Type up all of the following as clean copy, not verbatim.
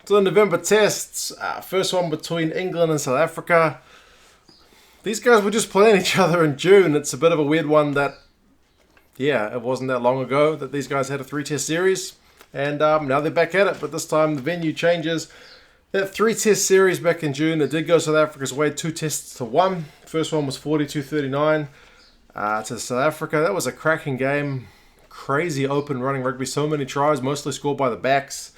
So the November tests, first one between England and South Africa. These guys were just playing each other in June. It's a bit of a weird one that, it wasn't that long ago that these guys had a 3-test series. And now they're back at it, but this time the venue changes. That 3-test series back in June, it did go South Africa's way, 2-1. First one was 42-39 to South Africa. That was a cracking game. Crazy open running rugby. So many tries, mostly scored by the backs.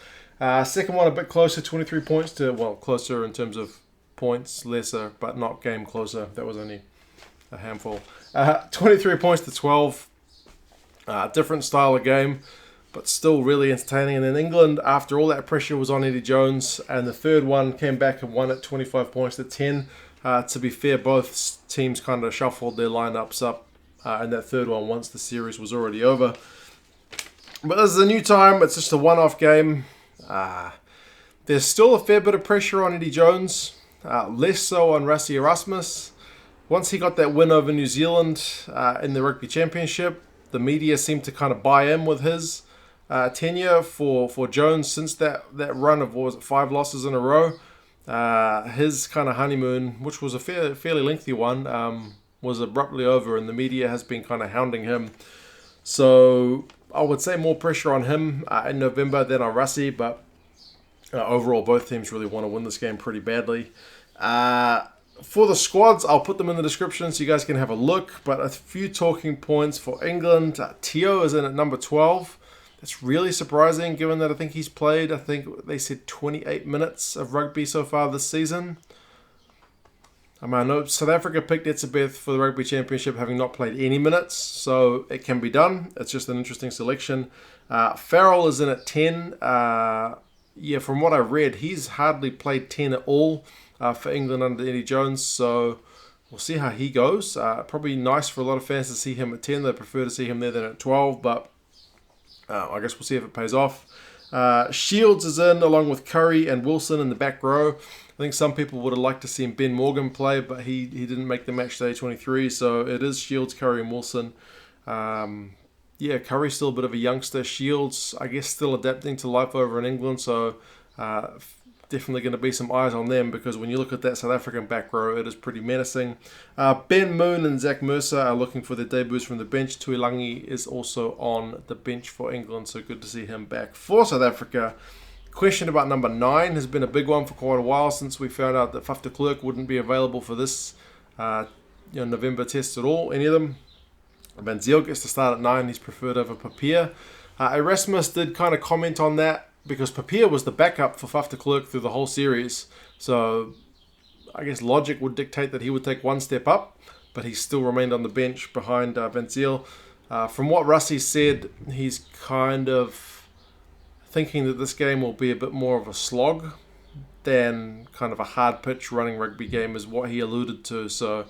Second one a bit closer, 23 points to, closer in terms of points, lesser, but not game closer. That was only a handful. 23 points to 12. Different style of game, but still really entertaining. And then England, after all that pressure was on Eddie Jones, and the third one came back and won at 25 points to 10. To be fair, both teams kind of shuffled their lineups up in that third one once the series was already over. But this is a new time. It's just a one-off game. There's still a fair bit of pressure on Eddie Jones, less so on Rassie Erasmus. Once he got that win over New Zealand in the Rugby Championship, the media seemed to kind of buy in with his tenure for Jones since that run of, 5 losses in a row. His kind of honeymoon, which was a fairly lengthy one, was abruptly over, and the media has been kind of hounding him. So I would say more pressure on him in November than on Rassie, but overall both teams really want to win this game pretty badly. For the squads, I'll put them in the description so you guys can have a look, but a few talking points for England. Itoje is in at number 12. That's really surprising given that I think he's played, I think they said 28 minutes of rugby so far this season. I know South Africa picked Itoje for the Rugby Championship having not played any minutes, so it can be done. It's just an interesting selection. Farrell is in at 10. From what I read, he's hardly played 10 at all for England under Eddie Jones, so we'll see how he goes. Probably nice for a lot of fans to see him at 10. They prefer to see him there than at 12, but I guess we'll see if it pays off. Shields is in along with Curry and Wilson in the back row. I think some people would have liked to see Ben Morgan play, but he didn't make the match day 23, so it is Shields, Curry, and Wilson. Curry's still a bit of a youngster. Shields, I guess, still adapting to life over in England, so definitely going to be some eyes on them, because when you look at that South African back row, it is pretty menacing. Ben Moon and Zach Mercer are looking for their debuts from the bench. Tuilagi is also on the bench for England, so good to see him back for South Africa. Question about number 9 has been a big one for quite a while since we found out that Pieter-Steph wouldn't be available for this November test at all, any of them. Van Zyl gets to start at 9. He's preferred over Papier. Erasmus did kind of comment on that because Papier was the backup for Pieter-Steph through the whole series. So I guess logic would dictate that he would take one step up, but he still remained on the bench behind Van Zyl. From what Rassie said, he's kind of thinking that this game will be a bit more of a slog than kind of a hard pitch running rugby game is what he alluded to. So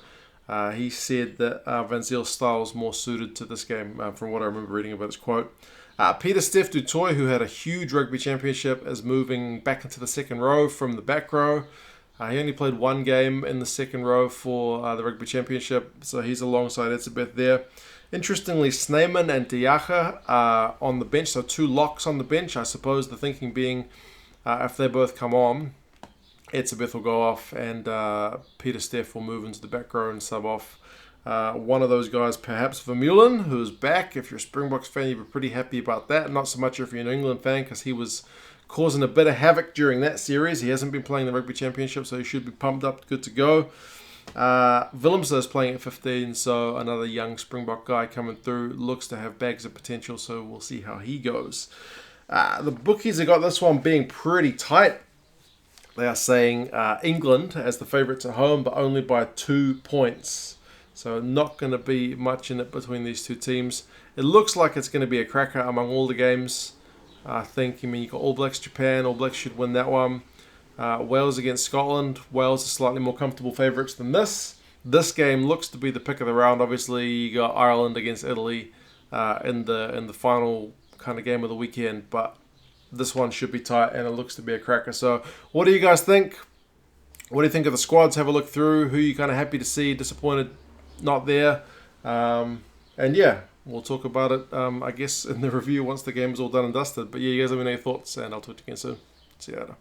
he said that Van Zyl's style is more suited to this game, from what I remember reading about his quote. Pieter-Steph Itoje, who had a huge rugby championship, is moving back into the second row from the back row. He only played one game in the second row for the rugby championship, so he's alongside Itoje there. Interestingly, Snyman and Dyantyi are on the bench, so 2 locks on the bench. I suppose the thinking being if they both come on, Itoje will go off and Pieter-Steph will move into the back row and sub off one of those guys, perhaps Vermeulen, who's back. If you're a Springboks fan, you'd be pretty happy about that. Not so much if you're an England fan, because he was causing a bit of havoc during that series. He hasn't been playing the Rugby Championship, so he should be pumped up, good to go. Willemse is playing at 15, so another young Springbok guy coming through. Looks to have bags of potential, so we'll see how he goes. The bookies have got this one being pretty tight. They are saying England as the favourites at home, but only by 2 points. So not going to be much in it between these two teams. It looks like it's going to be a cracker among all the games. I think, you've got All Blacks Japan. All Blacks should win that one. Wales against Scotland. Wales are slightly more comfortable favourites than this. This game looks to be the pick of the round. Obviously, you got Ireland against Italy in the final kind of game of the weekend. But this one should be tight, and it looks to be a cracker. So what do you guys think? What do you think of the squads? Have a look through. Who are you kind of happy to see? Disappointed not there? And yeah, we'll talk about it, I guess, in the review once the game is all done and dusted. But yeah, you guys let me know your thoughts, and I'll talk to you again soon. See you later.